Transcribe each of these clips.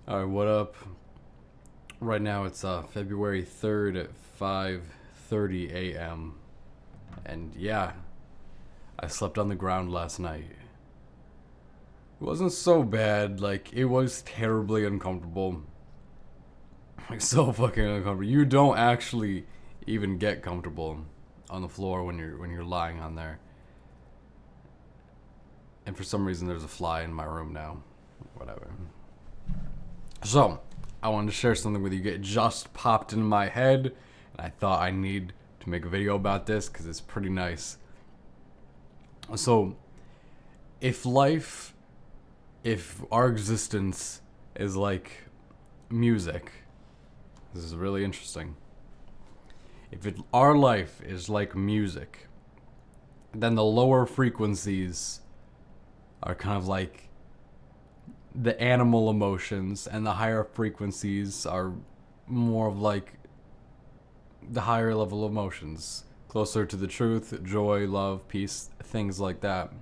Alright, what up? Right now it's February 3rd at 5:30 a.m. And yeah, I slept on the ground last night. It wasn't so bad, like it was terribly uncomfortable. Like so fucking uncomfortable. You don't actually even get comfortable on the floor when you're lying on there. And for some reason there's a fly in my room now. Whatever. So, I wanted to share something with you. It just popped in my head, and I thought I need to make a video about this because it's pretty nice. So, if our existence is like music, this is really interesting. Our life is like music, then the lower frequencies are kind of like the animal emotions, and the higher frequencies are more of like the higher level emotions, closer to the truth, joy, love, peace, things like that.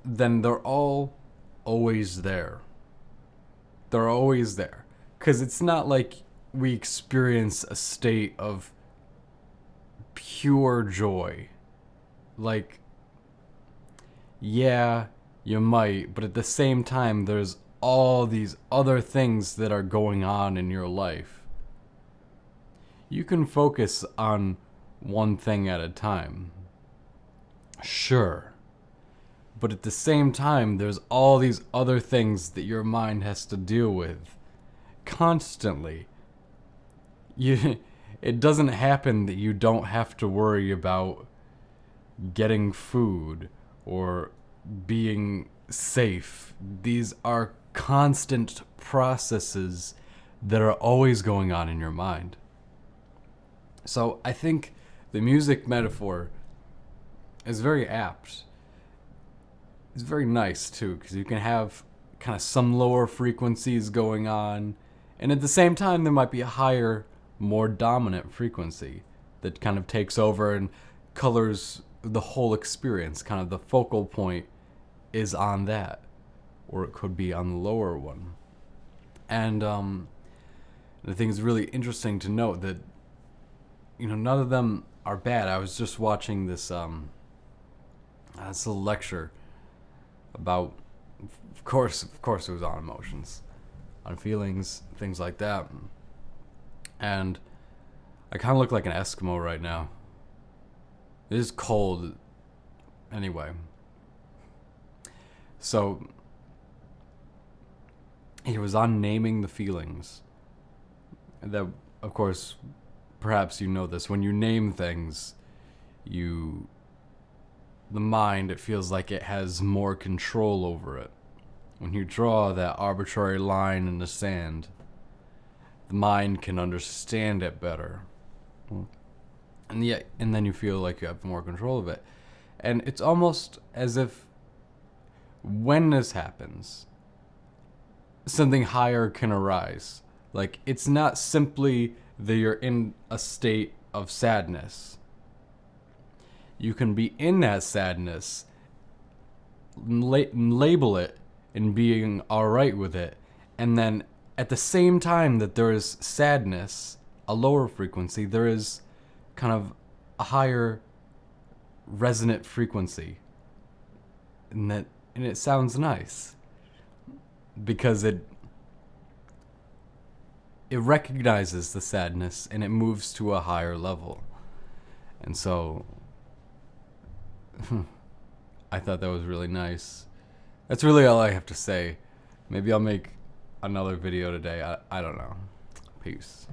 Then they're all always there. They're always there. Because it's not like we experience a state of pure joy. Like, yeah, you might, but at the same time, there's all these other things that are going on in your life. You can focus on one thing at a time. Sure. But at the same time, there's all these other things that your mind has to deal with constantly. It doesn't happen that you don't have to worry about getting food or being safe. These are constant processes that are always going on in your mind. So I think the music metaphor is very apt. It's very nice too, because you can have kind of some lower frequencies going on, and at the same time there might be a higher, more dominant frequency that kind of takes over and colors the whole experience. Kind of the focal point is on that, or it could be on the lower one. And I think it's really interesting to note that none of them are bad. I was just watching this this little lecture about, of course it was on emotions, on feelings, things like that. And I kind of look like an Eskimo right now. It is cold anyway. So he was on naming the feelings. And that, of course, perhaps you know this. When you name things, the mind, it feels like it has more control over it. When you draw that arbitrary line in the sand, the mind can understand it better. And then you feel like you have more control of it. And it's almost as if when this happens, something higher can arise. Like, it's not simply that you're in a state of sadness. You can be in that sadness, label it, and being alright with it. And then at the same time that there is sadness, a lower frequency, there is kind of a higher resonant frequency. And it sounds nice. Because it recognizes the sadness and it moves to a higher level. And so I thought that was really nice. That's really all I have to say. Maybe I'll make another video today. I don't know. Peace.